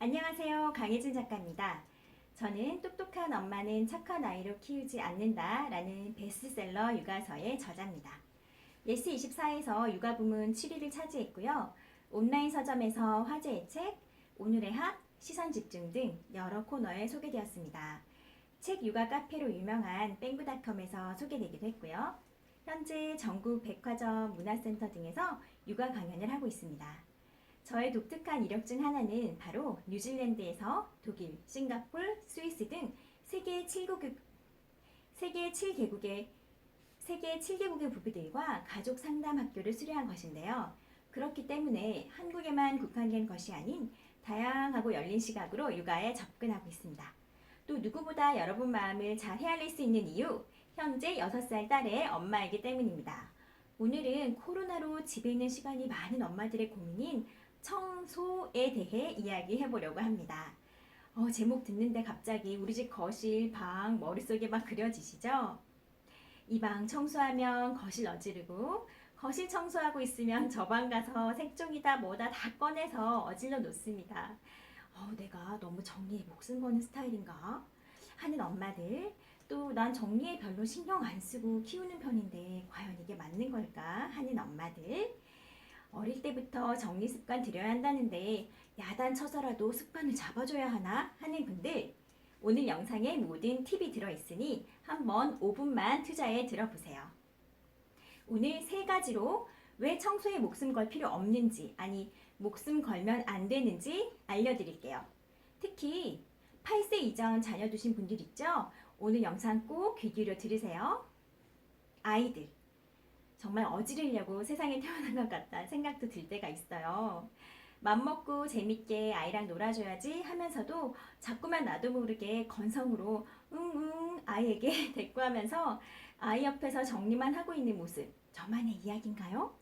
안녕하세요. 강혜진 작가입니다. 저는 똑똑한 엄마는 착한 아이로 키우지 않는다 라는 베스트셀러 육아서의 저자입니다. 예스24에서 육아 부문 7위를 차지했고요. 온라인 서점에서 화제의 책, 오늘의 합, 시선 집중 등 여러 코너에 소개되었습니다. 책 육아 카페로 유명한 뺑구닷컴에서 소개되기도 했고요. 현재 전국 백화점, 문화센터 등에서 육아 강연을 하고 있습니다. 저의 독특한 이력 중 하나는 바로 뉴질랜드에서 독일, 싱가폴, 스위스 등 세계 7개국의 세계 7개국의 부부들과 가족 상담 학교를 수료한 것인데요. 그렇기 때문에 한국에만 국한된 것이 아닌 다양하고 열린 시각으로 육아에 접근하고 있습니다. 또 누구보다 여러분 마음을 잘 헤아릴 수 있는 이유, 현재 6살 딸의 엄마이기 때문입니다. 오늘은 코로나로 집에 있는 시간이 많은 엄마들의 고민인 청소에 대해 이야기해 보려고 합니다. 제목 듣는데 갑자기 우리 집 거실, 방 머릿속에 막 그려지시죠? 이 방 청소하면 거실 어지르고, 거실 청소하고 있으면 저 방 가서 색종이다 뭐다 다 꺼내서 어질러 놓습니다. 내가 너무 정리에 목숨 거는 스타일인가? 하는 엄마들, 또 난 정리에 별로 신경 안 쓰고 키우는 편인데 과연 이게 맞는 걸까? 하는 엄마들, 어릴 때부터 정리 습관 들여야 한다는데 야단 쳐서라도 습관을 잡아줘야 하나 하는 분들, 오늘 영상에 모든 팁이 들어있으니 한번 5분만 투자해 들어보세요. 오늘 3가지로 왜 청소에 목숨 걸 필요 없는지, 아니 목숨 걸면 안 되는지 알려드릴게요. 특히 8세 이전 자녀 두신 분들 있죠? 오늘 영상 꼭 귀 기울여 들으세요. 아이들, 정말 어지르려고 세상에 태어난 것 같다 생각도 들 때가 있어요. 맘먹고 재밌게 아이랑 놀아줘야지 하면서도 자꾸만 나도 모르게 건성으로 응응 아이에게 대꾸하면서 아이 옆에서 정리만 하고 있는 모습, 저만의 이야기인가요?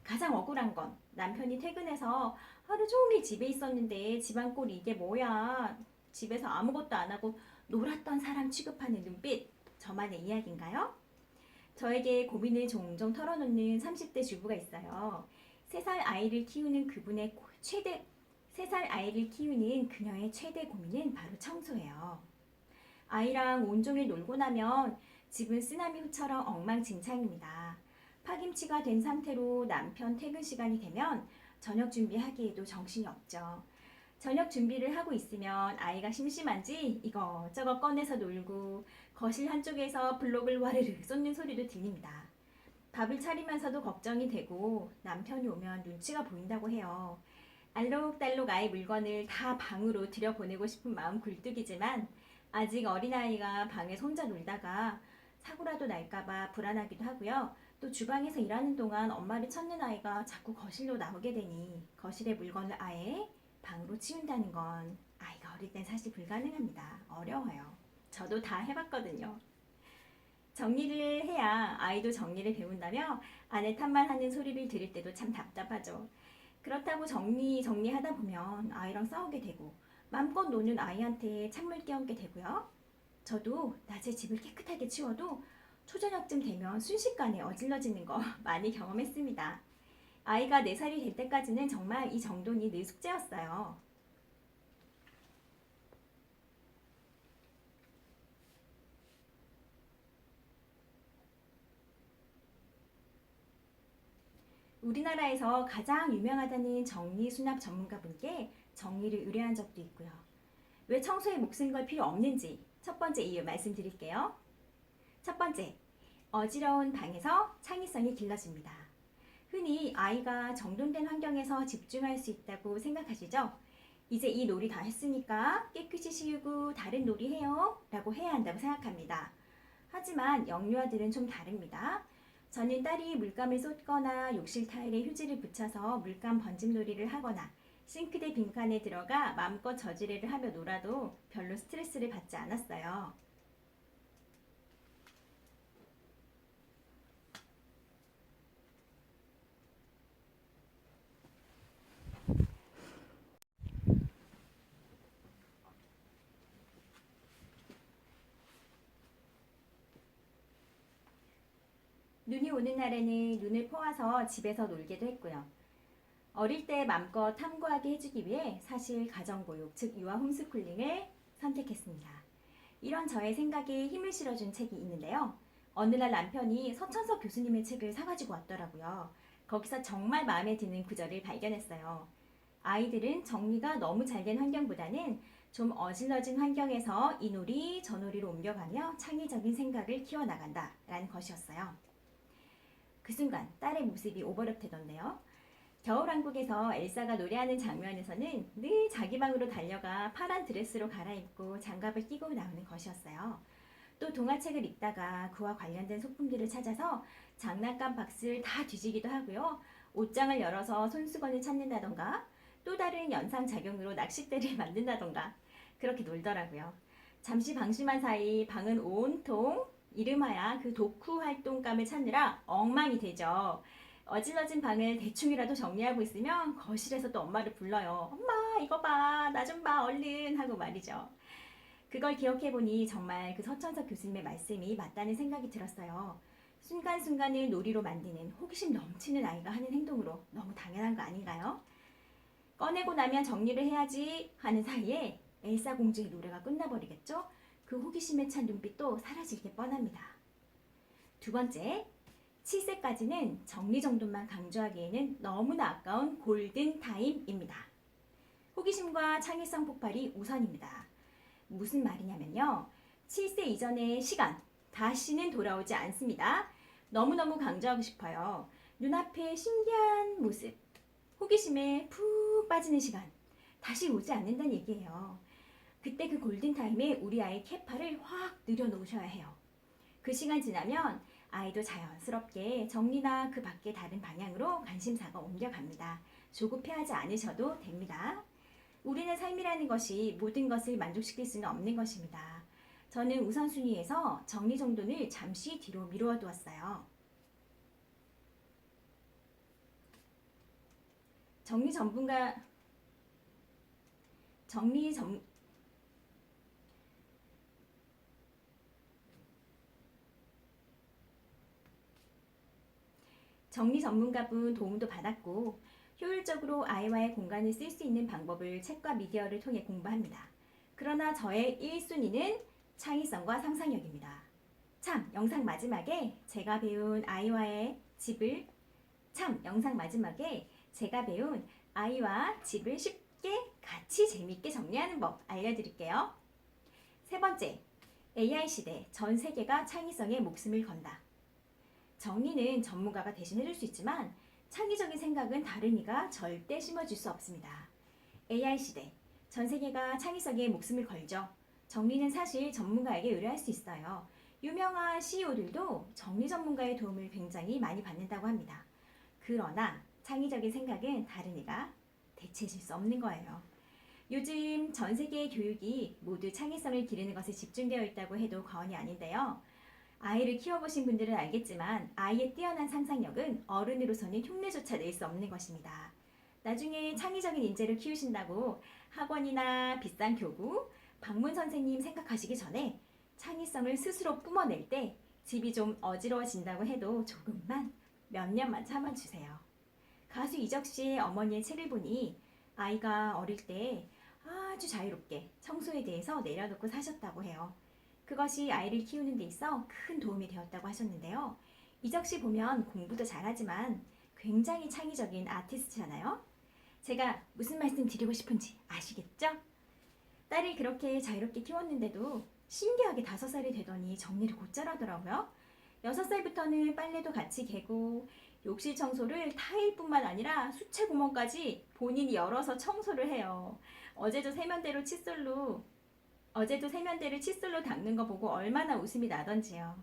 가장 억울한 건 남편이 퇴근해서 하루 종일 집에 있었는데 집안꼴이 이게 뭐야, 집에서 아무것도 안 하고 놀았던 사람 취급하는 눈빛, 저만의 이야기인가요? 저에게 고민을 종종 털어놓는 30대 주부가 있어요. 3살 아이를 키우는 그분의 최대 3살 아이를 키우는 그녀의 최대 고민은 바로 청소예요. 아이랑 온종일 놀고 나면 집은 쓰나미호처럼 엉망진창입니다. 파김치가 된 상태로 남편 퇴근 시간이 되면 저녁 준비하기에도 정신이 없죠. 저녁 준비를 하고 있으면 아이가 심심한지 이것저것 꺼내서 놀고 거실 한쪽에서 블록을 와르르 쏟는 소리도 들립니다. 밥을 차리면서도 걱정이 되고 남편이 오면 눈치가 보인다고 해요. 알록달록 아이 물건을 다 방으로 들여보내고 싶은 마음 굴뚝이지만 아직 어린아이가 방에서 혼자 놀다가 사고라도 날까봐 불안하기도 하고요. 또 주방에서 일하는 동안 엄마를 찾는 아이가 자꾸 거실로 나오게 되니 거실의 물건을 아예 방으로 치운다는 건 아이가 어릴 땐 사실 불가능합니다. 어려워요. 저도 다 해봤거든요. 정리를 해야 아이도 정리를 배운다며 아내 탓만 하는 소리를 들을 때도 참 답답하죠. 그렇다고 정리하다 보면 아이랑 싸우게 되고 맘껏 노는 아이한테 찬물 끼얹게 되고요. 저도 낮에 집을 깨끗하게 치워도 초저녁쯤 되면 순식간에 어질러지는 거 많이 경험했습니다. 아이가 4살이 될 때까지는 정말 이 정돈이 늘 숙제였어요. 우리나라에서 가장 유명하다는 정리 수납 전문가분께 정리를 의뢰한 적도 있고요. 왜 청소에 목숨 걸 필요 없는지 첫 번째 이유 말씀드릴게요. 첫 번째, 어지러운 방에서 창의성이 길러집니다. 흔히 아이가 정돈된 환경에서 집중할 수 있다고 생각하시죠? 이제 이 놀이 다 했으니까 깨끗이 치우고 다른 놀이 해요 라고 해야 한다고 생각합니다. 하지만 영유아들은 좀 다릅니다. 저는 딸이 물감을 쏟거나 욕실 타일에 휴지를 붙여서 물감 번짐 놀이를 하거나 싱크대 빈칸에 들어가 마음껏 저지레를 하며 놀아도 별로 스트레스를 받지 않았어요. 눈이 오는 날에는 눈을 퍼와서 집에서 놀기도 했고요. 어릴 때 맘껏 탐구하게 해주기 위해 사실 가정보육, 즉 유아 홈스쿨링을 선택했습니다. 이런 저의 생각에 힘을 실어준 책이 있는데요. 어느 날 남편이 서천석 교수님의 책을 사가지고 왔더라고요. 거기서 정말 마음에 드는 구절을 발견했어요. 아이들은 정리가 너무 잘된 환경보다는 좀 어질러진 환경에서 이 놀이 저 놀이로 옮겨가며 창의적인 생각을 키워나간다 라는 것이었어요. 그 순간 딸의 모습이 오버랩 되던데요. 겨울왕국에서 엘사가 노래하는 장면에서는 늘 자기 방으로 달려가 파란 드레스로 갈아입고 장갑을 끼고 나오는 것이었어요. 또 동화책을 읽다가 그와 관련된 소품들을 찾아서 장난감 박스를 다 뒤지기도 하고요. 옷장을 열어서 손수건을 찾는다던가 또 다른 연상작용으로 낚싯대를 만든다던가 그렇게 놀더라고요. 잠시 방심한 사이 방은 온통 이름하여 그 독후 활동감을 찾느라 엉망이 되죠. 어질러진 방을 대충이라도 정리하고 있으면 거실에서 또 엄마를 불러요. 엄마 이거 봐, 나 좀 봐, 얼른 하고 말이죠. 그걸 기억해보니 정말 그 서천석 교수님의 말씀이 맞다는 생각이 들었어요. 순간순간을 놀이로 만드는 호기심 넘치는 아이가 하는 행동으로 너무 당연한 거 아닌가요? 꺼내고 나면 정리를 해야지 하는 사이에 엘사 공주의 노래가 끝나버리겠죠? 그 호기심에 찬 눈빛도 사라질 게 뻔합니다. 두 번째, 7세까지는 정리정돈만 강조하기에는 너무나 아까운 골든타임입니다. 호기심과 창의성 폭발이 우선입니다. 무슨 말이냐면요. 7세 이전의 시간, 다시는 돌아오지 않습니다. 너무너무 강조하고 싶어요. 눈앞에 신기한 모습, 호기심에 푹 빠지는 시간, 다시 오지 않는다는 얘기예요. 그때 그 골든타임에 우리 아이 캐파를 확 늘여놓으셔야 해요. 그 시간 지나면 아이도 자연스럽게 정리나 그 밖에 다른 방향으로 관심사가 옮겨갑니다. 조급해하지 않으셔도 됩니다. 우리는 삶이라는 것이 모든 것을 만족시킬 수는 없는 것입니다. 저는 우선순위에서 정리정돈을 잠시 뒤로 미루어 두었어요. 정리 전문가 정리전문가분 도움도 받았고 효율적으로 아이와의 공간을 쓸 수 있는 방법을 책과 미디어를 통해 공부합니다. 그러나 저의 1순위는 창의성과 상상력입니다. 참, 영상 마지막에 제가 배운 아이와 집을 쉽게 같이 재밌게 정리하는 법 알려드릴게요. 세 번째, AI 시대 전 세계가 창의성에 목숨을 건다. 정리는 전문가가 대신 해줄 수 있지만 창의적인 생각은 다른 이가 절대 심어줄 수 없습니다. AI 시대, 전 세계가 창의성에 목숨을 걸죠. 정리는 사실 전문가에게 의뢰할 수 있어요. 유명한 CEO들도 정리 전문가의 도움을 굉장히 많이 받는다고 합니다. 그러나 창의적인 생각은 다른 이가 대체해줄 수 없는 거예요. 요즘 전 세계의 교육이 모두 창의성을 기르는 것에 집중되어 있다고 해도 과언이 아닌데요. 아이를 키워보신 분들은 알겠지만 아이의 뛰어난 상상력은 어른으로서는 흉내조차 낼 수 없는 것입니다. 나중에 창의적인 인재를 키우신다고 학원이나 비싼 교구, 방문 선생님 생각하시기 전에 창의성을 스스로 뿜어낼 때 집이 좀 어지러워진다고 해도 조금만 몇 년만 참아주세요. 가수 이적 씨의 어머니의 책을 보니 아이가 어릴 때 아주 자유롭게 청소에 대해서 내려놓고 사셨다고 해요. 그것이 아이를 키우는 데 있어 큰 도움이 되었다고 하셨는데요. 이적 씨 보면 공부도 잘하지만 굉장히 창의적인 아티스트잖아요. 제가 무슨 말씀 드리고 싶은지 아시겠죠? 딸을 그렇게 자유롭게 키웠는데도 신기하게 5살이 되더니 정리를 곧잘 하더라고요. 6살부터는 빨래도 같이 개고 욕실 청소를 타일뿐만 아니라 수채 구멍까지 본인이 열어서 청소를 해요. 어제도 세면대를 칫솔로 닦는 거 보고 얼마나 웃음이 나던지요.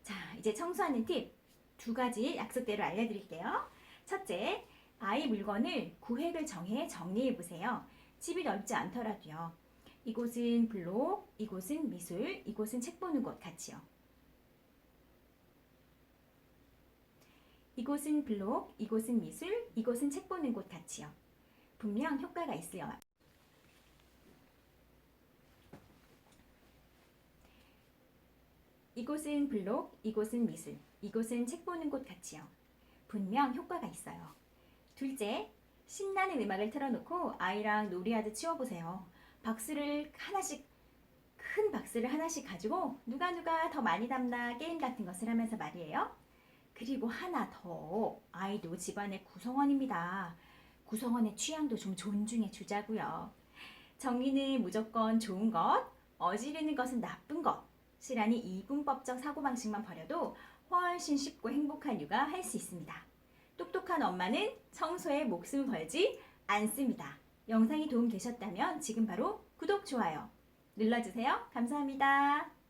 자, 이제 청소하는 팁 2가지 약속대로 알려드릴게요. 첫째, 아이 물건을 구획을 정해 정리해보세요. 집이 넓지 않더라도요. 이곳은 블록, 이곳은 미술, 이곳은 책 보는 곳 같이요. 이곳은 블록, 이곳은 미술, 이곳은 책 보는 곳 같이요. 분명 효과가 있어요. 이곳은 블록, 이곳은 미술, 이곳은 책 보는 곳 같이요. 분명 효과가 있어요. 둘째, 신나는 음악을 틀어놓고 아이랑 놀이하듯 치워보세요. 큰 박스를 하나씩 가지고 누가 더 많이 담나 게임 같은 것을 하면서 말이에요. 그리고 하나 더, 아이도 집안의 구성원입니다. 구성원의 취향도 좀 존중해 주자고요. 정리는 무조건 좋은 것, 어지르는 것은 나쁜 것이라니 이분법적 사고방식만 버려도 훨씬 쉽고 행복한 육아 할 수 있습니다. 똑똑한 엄마는 청소에 목숨을 걸지 않습니다. 영상이 도움 되셨다면 지금 바로 구독, 좋아요 눌러주세요. 감사합니다.